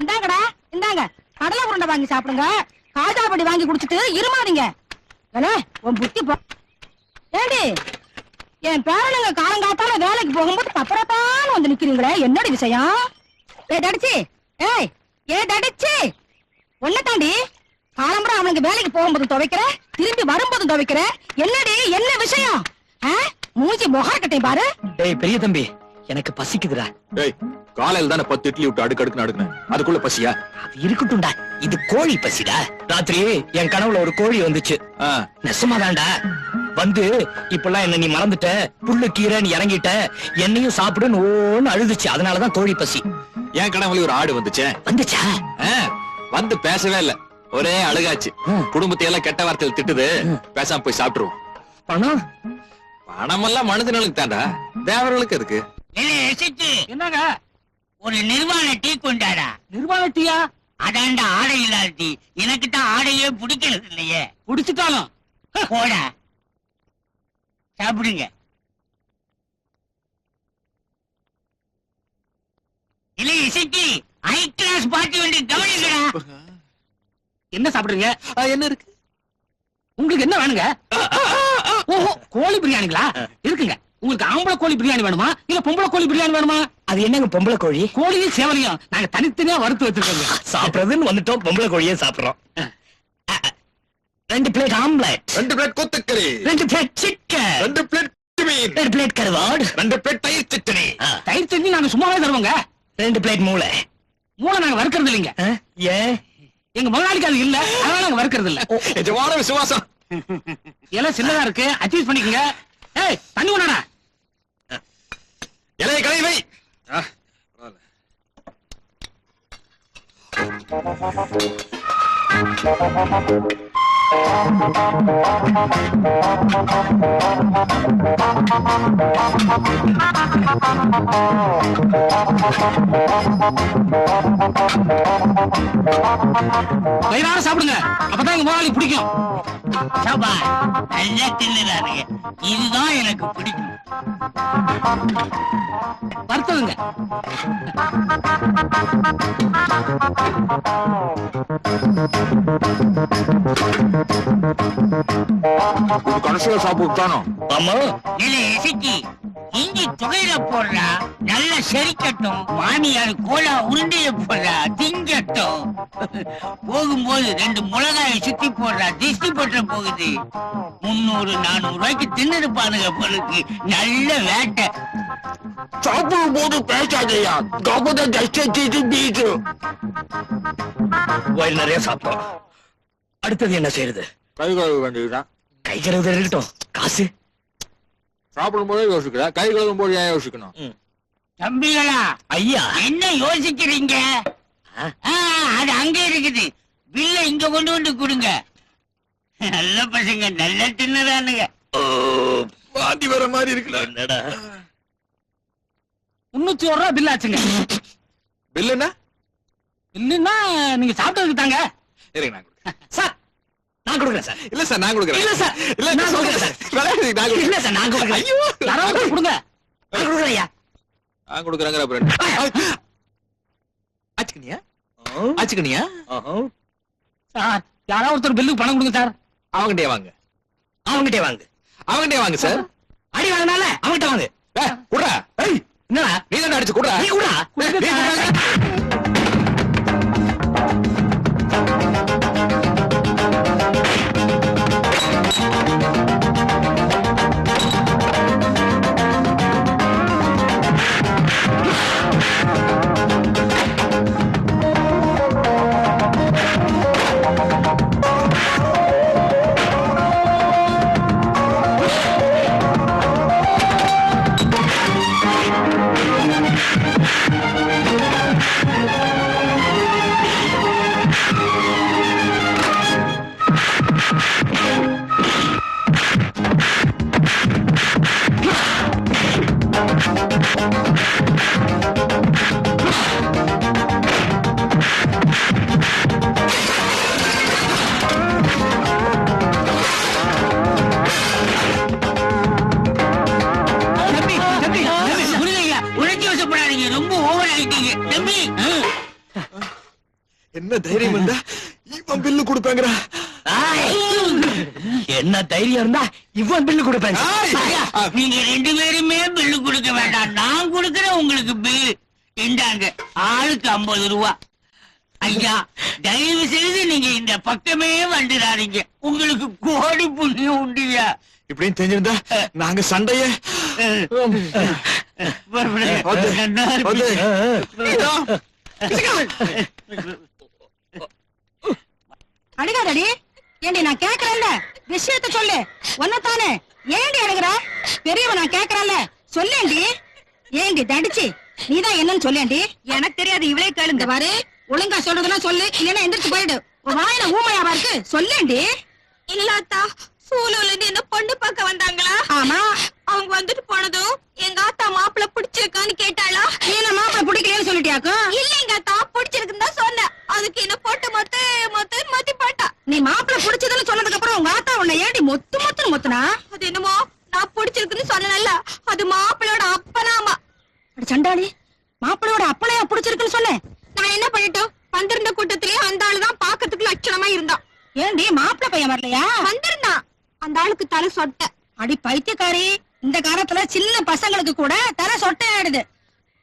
இந்தாங்கடா இந்தாங்க கடலை உருண்டை வாங்கி சாப்பிடுங்க. காஜா பொடி வாங்கி குடிச்சிட்டு இருமாதீங்க. உன் புத்தி போ. ஏண்டி என் பேரனுங்க காலங்காத்தால வேலைக்கு போகும்போது பப்பரத்தான வந்து நிக்கிறீங்களே, என்னடி விஷயம்? தடிச்சு தடிச்சு ஒன்ன தாண்டி காலம்பரம் அவனுக்கு வேலைக்கு போகும்போது துவைக்கிற, திரும்பி வரும்போது துவைக்கிற, என்னடி என்ன விஷயம்? மூஞ்சி முகக்கட்டை பாரு. பெரிய தம்பி, எனக்கு பசிக்குதுடா. காலையில தானே 10 இட்லி விட்டு அடுக்கடுக்கு அடுக்குனேன், அதுக்குள்ள பசியா? அது இருக்கட்டும்டா, இது கோழி பசிடா. ராத்திரி என் கனவுல ஒரு கோழி வந்துச்சு. நெசமாதான்டா வந்து, இப்பெல்லாம் என்ன நீ மறந்துட்ட, புல்லு கீரை நீ இறங்கிட்ட, என்னையும் சாப்பிடுன்னு ஓன்னு அழுதுச்சு. அதனாலதான் கோழி பசி. என் கனவுல ஒரு ஆடு வந்துச்சே. வந்துச்சா? வந்து பேசவே இல்ல, ஒரே அழுகாச்சு. குடும்பத்தை எல்லாம் கெட்ட வார்த்தையில் திட்டுது, பேசாம போய் சாப்பிட்டுருவோம். பணம் பணமெல்லாம் மனிதனுக்கு தாண்டா, தேவர்களுக்கு இருக்கு. என்னங்க ஒரு நிர்வாண டீ கொண்டாடா. நிர்வாண டீயா? அதாண்டா ஆடை இல்லாத டீ. எனக்கு தான் ஆடையே பிடிக்கிறது இல்லையே. குடிச்சுட்டாலும் போடா சாப்பிடுங்க. இல்ல இசைக்கு ஹை கிளாஸ் பார்ட்டி வந்து கவனிக்கடா. என்ன சாப்பிடுறீங்க? என்ன இருக்கு உங்களுக்கு? என்ன வேணுங்க? ஓஹோ, கோழி பிரியாணிங்களா? இருக்குங்க. உங்களுக்கு ஆம்பளை கோழி பிரியாணி வேணுமா இல்ல பொம்பளை கோழி பிரியாணி வேணுமா? அது என்னங்க பொம்பளை கோழி? கோழியும் சேவலையும் நாங்க தனித்தனியா வறுத்து வச்சிருக்கோங்க. சாப்பிடுறதுன்னு வந்துட்டோம், பொம்பளை கோழியே சாப்பிடுறோம். 2 பிளேட் ஆம்லெட், 2 பிளேட் கொத்துக்கறி, 2 பிளேட் சிக்கன், 2 பிளேட் மீன், 2 பிளேட் கருவாடு, 2 பிளேட் தயிர் சட்னி. தயிர் சட்னி நாங்க சும்மாவே தருவோங்க. 2 பிளேட் மூளை. மூளை நாங்க வறுக்கிறது இல்லைங்க. ஏன்? எங்க முதலாளிக்கு அது இல்ல, அதனால நாங்க வறுக்கிறது இல்ல. எஜமான விசுவாசம். எல்லாம் சின்னதா இருக்கு, அட்ஜஸ்ட் பண்ணிக்கங்க. ஏய், தண்ணி கொண்டாடா. இலையை கலை வை. வயிறார சாப்பிடுங்க, அப்பதான் எங்க முதலாளி பிடிக்கும். சபா நல்லா தின்னுறாருங்க, இதுதான் எனக்கு பிடிக்கும். வறுத்ததுங்க. கடைசியா சாப்பிட்டானோ? ஆமா. இல்ல இசைக்கு இஞ்சி துகையில போடுறா, நல்லா செரிக்கட்டும். மாமியார் கோலா உருண்டைய போடுறா, திங்கட்டும். போகும்போது 2 மிளகாயை சுத்தி போடுறா, திஷ்டி பற்ற போகுது. 300-400 ரூபாய்க்கு தின்னுருப்பானுங்க பொழுது. நல்ல வேட்டை. சாப்பிடும் போது பேசாதையா, கபத பீச்சு. வயிறு நிறைய சாப்பிட்டோம். அடுத்தது என்ன செய்யறது? கை கழுவ வேண்டியதுதான். கை கழுவுறது இருக்கட்டும், காசு சாப்பிடும் போதே யோசிக்கிற, கை கழுவும் போது ஏன் யோசிக்கணும்? தம்பிகளா, ஐயா, என்ன யோசிக்கிறீங்க? அது அங்க இருக்குது, பில்ல இங்க கொண்டு வந்து கொடுங்க. நல்ல பசங்க, நல்ல தின்னுறானுங்க. வாந்தி வர மாதிரி இருக்குல்ல. என்னடா 301 ரூபாய் பில் ஆச்சுங்க. பில் என்ன? இல்லன்னா நீங்க சாப்பிட்டதுக்கு தாங்க. இருங்க நான் கொடுக்குறேன். சார் நான் கொடுக்குறேன் சார். இல்ல சார் நான் கொடுக்குறேன். இல்ல சார், இல்ல நான் கொடுக்குறேன் சார். விளையாடுறதுக்கு நான் கொடுக்குறேன். இல்ல சார், நான் கொடுக்குறேன். ஐயோ, யாராவது கொடுங்க. நான் கொடுக்குறேன் ஐயா. நான் கொடுக்குறேங்கிற அப்புறம் ஆச்சுக்கணியா? ஆச்சுக்கணியா? சார் யாராவது ஒருத்தர் பில்லுக்கு பணம் கொடுங்க சார். அவங்கிட்டே வாங்க, அவங்கிட்டே வாங்க. அவங்கிட்டே வாங்க சார். அடி வாங்கினால அவங்கிட்ட வாங்க. குடுறா. என்னடா நீ தான் அடிச்சு குடுறா. நீ கூட கொடுங்க சார். தம்பி என்ன தைரியம் இருந்தா இவன் பில்லு கொடுப்பாங்கடா. என்ன தைரியம் இருந்தா இவன் பில்லு கொடுப்பேன். நீங்க 2 பேருமே பில்லு கொடுக்க வேண்டாம், நான் கொடுக்கறேன் உங்களுக்கு பில்லு. இந்தாங்க ஆளுக்கு 50 ரூபா. ஐயா தயவு செய்து நீங்க இந்த பக்கமே வந்துடாதீங்க, உங்களுக்கு கோடி புண்ணியம் உண்டுயா. இப்படின்னு தெரிஞ்சிருந்தா நாங்க சண்டைய அடிக்காதடி. ஏண்டி நான் கேக்குறேன்ல, விஷயத்த சொல்லு. ஒன்னதானே ஏண்டி அழுகுற? பெரியவ நான் கேக்குறேன்ல, சொல்லேண்டி. ஏண்டி தடிச்சு நீதான் என்னன்னு சொல்லேண்டி. எனக்கு தெரியாது, இவளே கேளுங்க. பாரு, ஒழுங்கா சொல்றதுன்னா சொல்லு, இல்லன்னா எந்திரிச்சு போயிடு. உன் வாயில ஊமையாவா இருக்கு, சொல்லேண்டி. இல்லாத்தா சூலூர்ல இருந்து என்ன பொண்ணு பார்க்க வந்தாங்களா? ஆமா. அவங்க வந்துட்டு போனதும் எங்க ஆத்தா மாப்பிள்ள பிடிச்சிருக்கான்னு கேட்டாளா? நீ என்ன மாப்பிள்ள பிடிக்கலன்னு சொல்லிட்டியாக்கும்? இல்ல எங்க ஆத்தா பிடிச்சிருக்குன்னு தான் சொன்னேன். அதுக்கு என்ன போட்டு மொத்தி போட்டா. நீ மாப்பிள்ள பிடிச்சதுன்னு சொன்னதுக்கு அப்புறம் உங்க ஆத்தா உன்னை ஏண்டி மொத்துன்னு மொத்துனா? அது என்னமோ நான் பிடிச்சிருக்குன்னு சொன்னேன்ல, அது மாப்பிள்ளோட அப்பனாமா. அட சண்டாளி, மாப்பிள்ளையோட அப்பனையா பிடிச்சிருக்குன்னு சொன்னேன். நான் என்ன பண்ணிட்டோம், வந்திருந்த கூட்டத்திலேயே அந்த ஆளுதான் பாக்கிறதுக்கு லட்சணமா இருந்தான். ஏண்டி மாப்பிள்ளை பையன் வரலையா? வந்திருந்தான், அந்த ஆளுக்கு தலை சொட்ட. அடி பைத்தியக்காரி, இந்த காலத்துல சின்ன பசங்களுக்கு கூட தலை சொட்டை ஆயிடுது.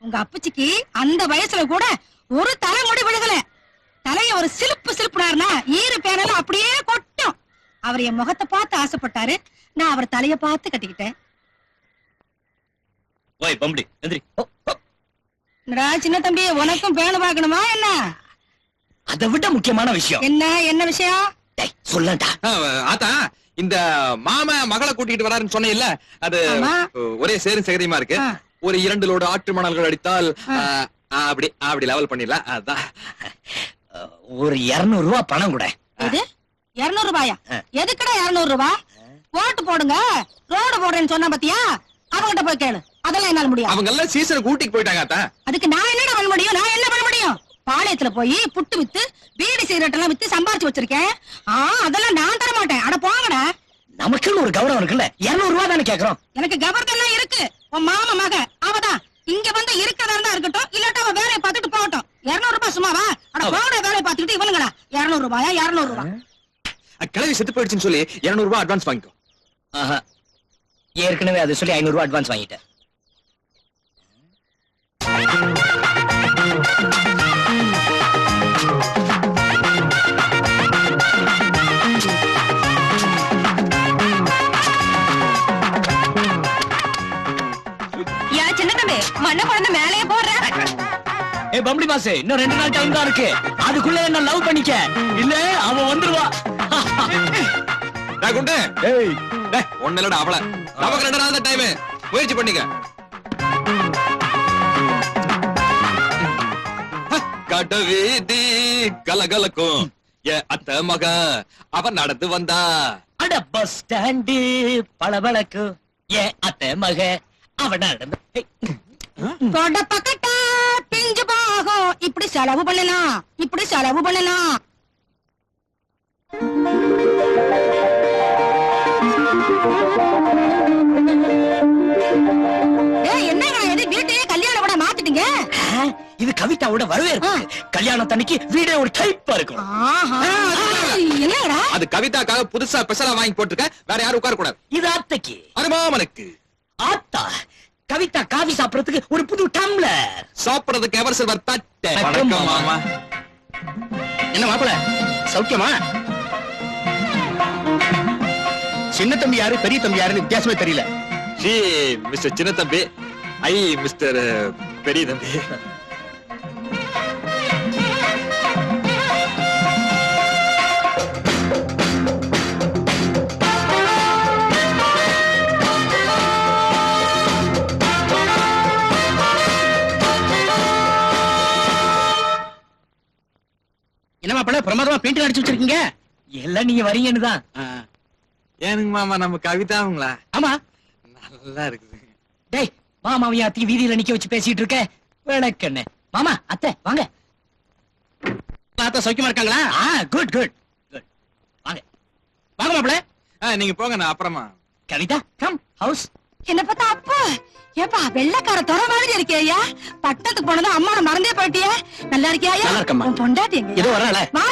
உங்க அப்பச்சிக்கு அந்த வயசுல கூட ஒரு தலைமுடி விழுகல. தலைய ஒரு சிலுப்புனாருனா ஈரு பேனல அப்படியே கொட்டும். அவர் என் முகத்தை பார்த்து ஆசைப்பட்டாரு, நான் அவர் தலைய பார்த்து கட்டிக்கிட்டேன். ஓய் பம்படி எந்திரி. என்னடா சின்ன தம்பி, உனக்கும் பேனு பார்க்கணுமா என்ன? அதை விட முக்கியமான விஷயம் என்ன விஷயம்? சொல்லண்டா. ஆத்தா, இந்த மாமா மகளை கூட்டிட்டு வராருன்னு சொன்னேன்ல, அது ஆமா. ஒரே சேரும் சேகரியமா இருக்கு. ஒரு 2 லோடு ஆற்று மணல்கள் அடித்தால் அப்படி லெவல் பண்ணிடலாம். அதான் ஒரு 200 ரூபாய் பணம் கூட. எது 200 ரூபாயா? எதுக்குடா 200 ரூபாய்? ஓட்டு போடுங்க, ரோடு போடுறேன்னு சொன்ன பாத்தியா? அவங்கிட்ட போய் கேளு, அதெல்லாம் என்னால முடியாது. அவங்க எல்லாம் சீசனுக்கு ஊட்டிக்கு போயிட்டாங்க ஆத்தா. அதுக்கு நான் என்னடா பண்ண முடியும்? நான் என்ன பண்ண முடியும்? பாளையத்துல போய் புட்டு வித்து பீடி சிகரெட் எல்லாம் வித்து சம்பாரிச்சு வச்சிருக்கேன். அதெல்லாம் நான் தர மாட்டேன். அட போங்கடா. நமக்குன்னு ஒரு கௌரவம் இருக்குல்ல, 200 ரூபாய் தானே கேக்குறோம். எனக்கு கவர்தெல்லாம் இருக்கு. உன் மாமா மக அவதான் இங்க வந்து இருக்கிறதா இருந்தா இருக்கட்டும், இல்லாட்டா அவ வேலையை பார்த்துட்டு போகட்டும். 200 ரூபாய் சும்மாவா? அட போங்கடா, வேலையை பார்த்துக்கிட்டு இவனுங்களா 200 ரூபாயா? 200 ரூபாய் கிளவி செத்து போயிடுச்சுன்னு சொல்லி 200 ரூபாய் அட்வான்ஸ் வாங்கிக்கோ. ஆஹா, ஏற்கனவே அதை சொல்லி 500 ரூபாய் அட்வான்ஸ் வாங்கிட்டேன். சின்ன தம்பி, மண்ண குழந்தை மேலேயே போடுற. ஏ பம்படி மாசே, இன்னும் 2 நாள் டைம் தான் இருக்கு. அதுக்குள்ள என்ன லவ் பண்ணிக்க, இல்ல அவன் வந்துருவா. குண்டு, ஒண்ணு இல்லடா அவள. நமக்கு 2 நாள் தான் டைம், முயற்சி பண்ணிக்க. கடவீதி கலகலக்கும் என் அத்தை மக அவ நடந்து வந்தா. அட பஸ் ஸ்டாண்டு பளபளக்கு ஏன் அத்தை மக அவன் நடந்து. தொட பக்கட்டா பிஞ்சு போகும். இப்படி செலவு பண்ணலாம், இப்படி செலவு பண்ணலாம். என்னங்க இது, வீட்டையே கல்யாணம் கூட மாத்திட்டீங்க? இது கவிதாவோட வரவேற்பு. கல்யாணத்தன்னைக்கு வீடே ஒரு டைப்பா இருக்கும். என்னங்கடா? அது கவிதாக்காக புதுசா ஸ்பெஷலா வாங்கி போட்டுருக்க, வேற யாரும் உட்கார கூடாது. இது அத்தைக்கு. அனுமாமனுக்கு ஆத்தா, கவிதா காபி சாப்பிடறதுக்கு ஒரு புது டம்ளர், சாப்பிடுறதுக்கு எவர் சில்வர் தட்டு. வணக்கம் மாமா. என்ன மாப்பிள, சௌக்கியமா? சின்ன தம்பி யாரு பெரிய தம்பி யாருன்னு வித்தியாசமே தெரியல. ஷீ மிஸ்டர் சின்ன தம்பி, ஐ மிஸ்டர் பெரிய தம்பி. என்ன மாப்பிள, பிரமாதமா பெயிண்ட் அடிச்சு வச்சிருக்கீங்க. எல்லாம் நீங்க வரீங்கன்னு தான். ஏனுங்க மாமா, நம்ம கவிதாங்களா? ஆமா, நல்லா இருக்குது. டேய், மாமாவையும் அத்தையும் வீதியில நிக்க வச்சு பேசிட்டு இருக்க. விளக்கண்ணே மாமா, அத்தை வாங்க. அத்தை சௌக்கியமா இருக்காங்களா? Good good good. வாங்க வாங்க மாப்பிள. நீங்க போங்க, நான் அப்புறமா. கவிதா கம் ஹவுஸ் என்ன பார்த்தா அப்பா ஏப்பா வெள்ளைக்கார துறை மாதிரி இருக்கே ஐயா பட்டத்துக்கு போனதும் அம்மாவை மறந்தே போயிட்டியே நல்லா இருக்கியா ஐயா நல்லா இருக்கேம்மா. உன் பொண்டாட்டி எங்க இதோ வரல வா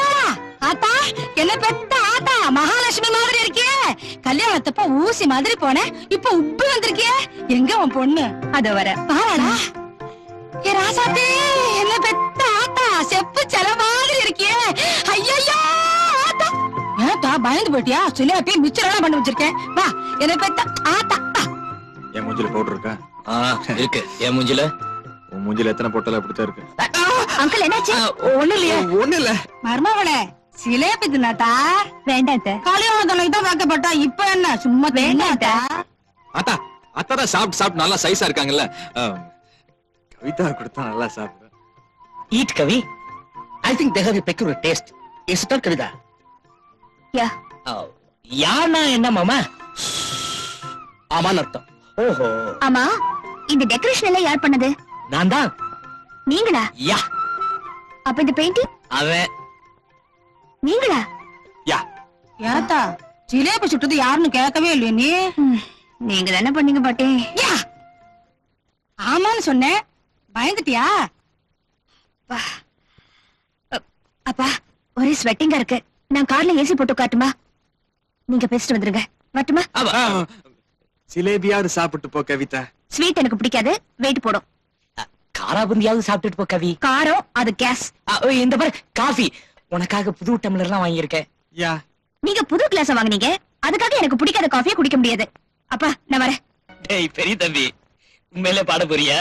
ஆத்தா என்ன பெத்த ஆத்தா மகாலட்சுமி மாதிரி இருக்கியே கல்யாணத்தப்ப ஊசி மாதிரி போனேன் இப்ப உப்பு வந்திருக்கியே எங்க உன் பொண்ணு அதோ வர வாடா ஏ ராசாத்தே என்ன பெத்த ஆத்தா செப்பு செல மாதிரி இருக்கியே ஐயோ ஆத்தா ஏத்தா பயந்து போயிட்டியா சிலேபி மிச்சரெல்லாம் பண்ணி வச்சிருக்கேன் வா என்ன பெத்த ஆத்தா வா. என் மூஞ்சில பவுடர் இருக்கா? இருக்கு என் மூஞ்சில உன் மூஞ்சில எத்தனை போட்டாலும் அப்படித்தான் இருக்கு. அங்கிள் என்னாச்சு ஒண்ணு இல்லையே. ஒண்ணு இல்ல. மருமவளே சிலேபி தின்னாத்தா வேண்டாத்த கல்யாணத்தனைக்கு தான் வைக்கப்பட்டா இப்ப என்ன சும்மா வேண்டாத்தா அத்தா அத்தாதான் சாப்பிட்டு நல்லா சைஸா இருக்காங்கல்ல. கவிதா கொடுத்தா நல்லா சாப்பிடுறேன். Eat, Kavi. I think they have a peculiar taste. Is it not, Kavita? யா யானா என்ன மாமா? ஆமான்னு அர்த்தம். ஓஹோ. ஆமா இந்த டெக்கரேஷன் எல்லாம் யார் பண்ணது? நான் தான். நீங்களா? யா. அப்ப இந்த பெயிண்டிங்? அவன். நீங்களா? யா. ஏத்தா ஜிலேபி சுட்டது யாருன்னு கேட்கவே இல்லையே நீ நீங்க தானே பண்ணீங்க பாட்டே. யா ஆமான்னு சொன்னேன் பயந்துட்டியா? அப்பா ஒரே ஸ்வெட்டிங்கா இருக்கு. நான் கார்ல ஏசி போட்டு காட்டுமா? நீங்க பேசிட்டு வந்துருங்க. வரட்டுமா? சிலேபியாவது சாப்பிட்டு போ கவிதா. ஸ்வீட் எனக்கு பிடிக்காது. வெயிட் போடும். காராபுந்தியாவது சாப்பிட்டுட்டு போ கவி. காரம் அது கேஸ். இந்த பாரு காஃபி உனக்காக புது டம்ளர் எல்லாம் வாங்கியிருக்கேன். யா. நீங்க புது கிளாஸ் வாங்குனீங்க. அதுக்காக எனக்கு பிடிக்காத காஃபியை குடிக்க முடியாது. அப்பா நான் வரேன். டேய் பெரிய தம்பி உண்மையிலே பாட போறியா?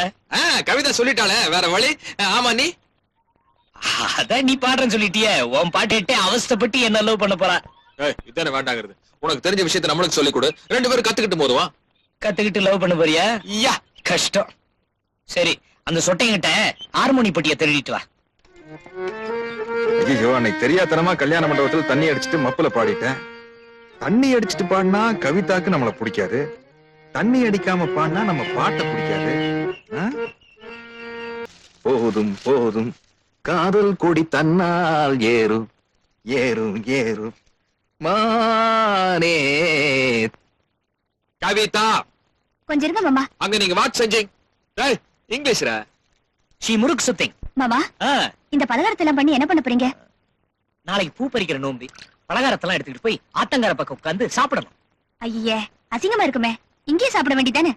கவிதா சொல்லிட்டாளே வேற வழி. ஆமா நீ அதான் நீ பாடுறேன்னு சொல்லிட்டியே. உன் பாட்டு அவஸ்தைப்பட்டு என்ன லவ் பண்ண போறா? இதானே வேண்டாங்கிறது. உனக்கு தெரிஞ்ச விஷயத்தை நம்மளுக்கு சொல்லிக் கொடு. ரெண்டு பேரும் கத்துக்கிட்டு போதுவா? கத்துக்கிட்டு லவ் பண்ண போறியா? யா. கஷ்டம். சரி அந்த சொட்டைங்கிட்ட ஹார்மோனி பட்டிய திருடிட்டு வா. ஐயோ அன்னைக்கு தெரியாதனமா கல்யாண மண்டபத்துல தண்ணி அடிச்சிட்டு மப்புல பாடிட்டேன். தண்ணி அடிச்சிட்டு பாடினா கவிதாக்கு நம்மள பிடிக்காது. தண்ணி அடிக்காம பாடினா நம்ம பாட்டை பிடிக்காது. போதும் போதும் காதல் கொடி தன்னால் ஏறும் ஏறும் ஏறும் மானே. கவிதா கொஞ்சம் இருங்க மாமா. அங்க நீங்க வாட் செஞ்சீங்க? டேய் இங்கிலீஷ்ல. ஷீ முறுக்கு சுத்திங். மாமா இந்த பலகாரத்தெல்லாம் பண்ணி என்ன பண்ண போறீங்க? நாளைக்கு பூ பறிக்கிற நோம்பி பலகாரத்தெல்லாம் எடுத்துக்கிட்டு போய் ஆத்தங்கார பக்கம் உட்கார்ந்து சாப்பிடணும். ஐயே அசிங்கமா இருக்குமே. இங்கேயே சாப்பிட வேண்டியதானே?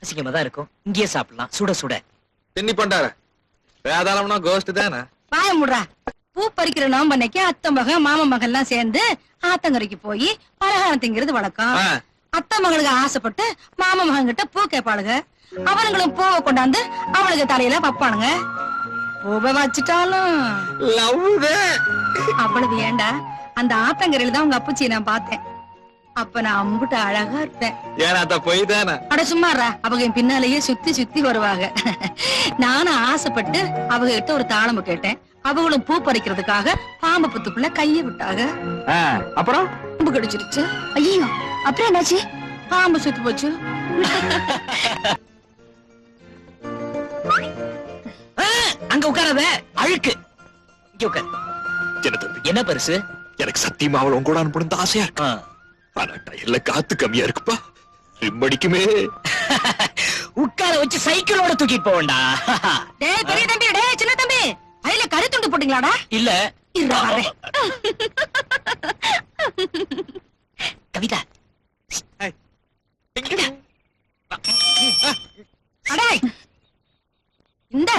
அசிங்கமா தான் இருக்கும். இங்கேயே சாப்பிடலாம் சுட சுட. தின்னி பண்டார வேதாளம்னா கோஸ்ட் தானே. வாய முடுறா. பூ பறிக்கிற நோம்பன்னைக்கு அத்தை மகன் மாமா மகன் எல்லாம் சேர்ந்து ஆத்தங்கரைக்கு போய் பலகாரம் திங்கிறது வழக்கம். அத்தை மகளுக்கு ஆசைப்பட்டு மாமா மகன் கிட்ட பூ கேட்பாளுங்க. அவனுங்களும் பூவை கொண்டாந்து அவளுக்கு தலையில வைப்பானுங்க. பூவை வச்சுட்டாலும் அவ்வளவு ஏண்டா அந்த ஆத்தங்கரையில தான் உங்க அப்பச்சியை நான் பார்த்தேன். அப்ப நான் அம்புட்டு அழகா இருப்பேன். ஏன்னா போய் தானே. அட சும்மாறா. அவங்க என் பின்னாலேயே சுத்தி சுத்தி வருவாங்க. நானும் ஆசைப்பட்டு அவங்க கிட்ட ஒரு தாளம்பு கேட்டேன். அவங்களும் பூ பறிக்கிறதுக்காக பாம்பு புத்துக்குள்ள கைய விட்டாங்க. அப்புறம் பாம்பு கடிச்சிருச்சு. ஐயோ அப்புறம் என்னாச்சு? பாம்பு சுத்து போச்சு. அங்க உட்காராத அழுக்கு. இங்க உட்கார். என்ன தம்பி? என்ன பரிசு? எனக்கு சத்தியமா அவள் உங்க கூட அனுப்பணும் ஆசையா இருக்கு. ஆனா டயர்ல காத்து கம்மியா இருக்குப்பா. ரிம்மடிக்குமே. உட்கார வச்சு சைக்கிளோட தூக்கிட்டு போவண்டா. டேய் பெரிய தம்பி, டேய் சின்ன தம்பி, அதுல கறி துண்டு போட்டீங்களாடா? இல்ல இருடா வரேன். கவிதா அடே இந்த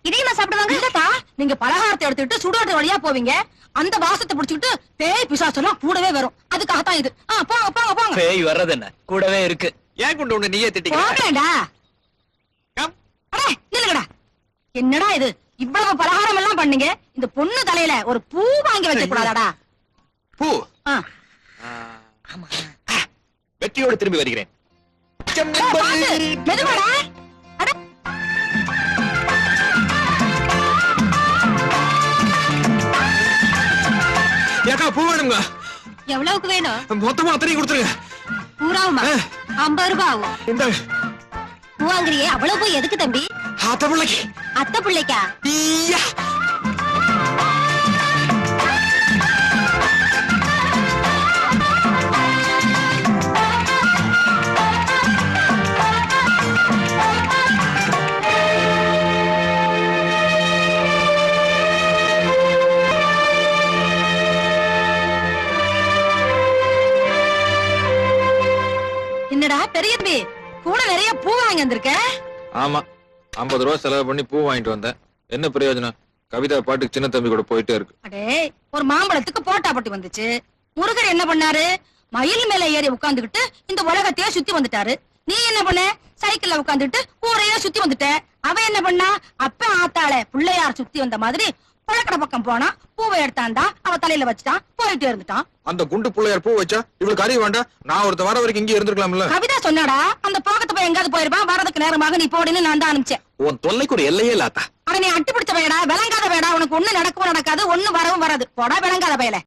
இதையுமா சாப்பிடுவாங்க? இல்லதா நீங்க பலகாரத்தை எடுத்துட்டு சுடுகாட்டு வழியா போவீங்க. அந்த வாசத்தை புடிச்சுக்கிட்டு பேய் பிசாசெல்லாம் கூடவே வரும். அதுக்காகத்தான் இது. போங்க போங்க போங்க. பேய் வர்றது என்ன கூடவே இருக்கு. ஏன் கொண்டு ஒண்ணு நீயே திட்டிக்க. போங்கடா. அடே நில்லுங்கடா. என்னடா இது இவ்வளவு பலகாரம் எல்லாம் பண்ணீங்க. இந்த பொண்ணு தலையில ஒரு பூ வாங்கி வைக்க கூடாதாடா? பூ. வெற்றியோடு திரும்பி வருகிறேன். மெதுவாடா. ஏக்கா பூ வேணுங்க. எவ்வளவுக்கு வேணும்? மொத்தமா அத்தனையும் கொடுத்துருங்க. பூராவுமா? 50 ரூபாய் ஆகும். இந்த பூ வாங்குறியே அவ்வளவு பூ எதுக்கு தம்பி? அத்தை பிள்ளைக்கு. அத்தை பிள்ளைக்கா? ஈயா. வாங்கி வந்திருக்க? ஆமா 50 ரூபா செலவு பண்ணி பூ வாங்கிட்டு வந்தேன். என்ன பிரயோஜனம்? கவிதா பாட்டுக்கு சின்ன தம்பி கூட போயிட்டே இருக்கு. அடே, ஒரு மாம்பழத்துக்கு போட்டா பட்டி வந்துச்சு. முருகர் என்ன பண்ணாரு? மயில் மேல ஏறி உட்கார்ந்துகிட்டு இந்த உலகத்தையே சுத்தி வந்துட்டாரு. நீ என்ன பண்ண? சைக்கிள்ல உட்கார்ந்துட்டு ஊரையே சுத்தி வந்துட்ட. அவன் என்ன பண்ணா? அப்ப ஆத்தாள பிள்ளையார் சுத்தி வந்த மாதிரி புழக்கடை பக்கம் போனா பூவை எடுத்தாண்டா, அவ தலையில வச்சுட்டான், போயிட்டு இருந்துட்டான். அந்த குண்டு பிள்ளையார் பூ வச்சா இவளுக்கு அறிய வேண்டாம்? நான் ஒருத்த வர வரைக்கும் இங்கே இருந்திருக்கலாம்ல. கவிதா சொன்னாடா, அந்த போகத்து போய் எங்காவது போயிருப்பான், வரதுக்கு நேரமாக நீ போடின்னு நான் தான் அனுப்பிச்சேன். உன் தொல்லைக்கு ஒரு எல்லையே இல்லாத்தா. அட நீ அட்டு பிடிச்ச வேடா, விளங்காத வேடா, உனக்கு ஒண்ணு நடக்கவும் நடக்காது, ஒண்ணு வரவும் வராது. போடா விளங்காத பயல.